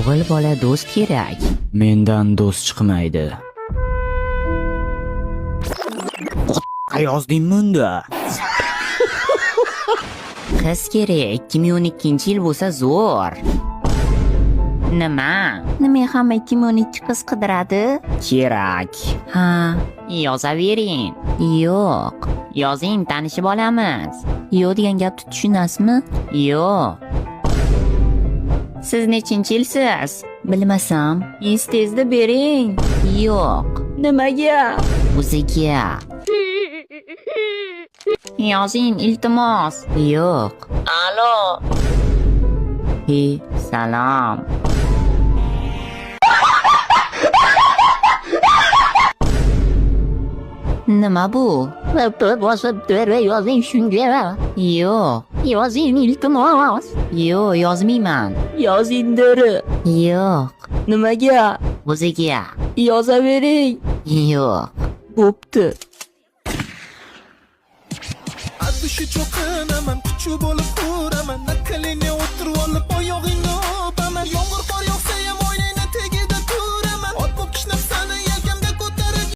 O'g'il bola do'st kerak. Mendan do'st chiqmaydi. Yozdingmi unda? Qiz kerak, 2012-yil bo'lsa zo'r. Nima? Nima hamma 2012 qiz qidiradi? Kerak. Ha, yozavering. Yo'q. Yozing, tanishib olamiz. Yo'q degan gapni tushunasizmi? Yo'q. Siz nechinchi yilsiz? Bilmasam. Tezda bering. Yo'q. Nimaga? O'ziga. Yozing, iltimos. Yo'q. Alo. Salom. Nima bu? Bosib yozing shunga. Yo'q. Yozing, iltimos. Yo'q, yozmayman. Yozing deri. Yo'q. Nimaga? O'ziga. Yozavering. Yo'q. Bo'pti. Adushi cho'qinaman, kuchi bo'lib uraman, naqalingga o'tirib olib oyog'ingni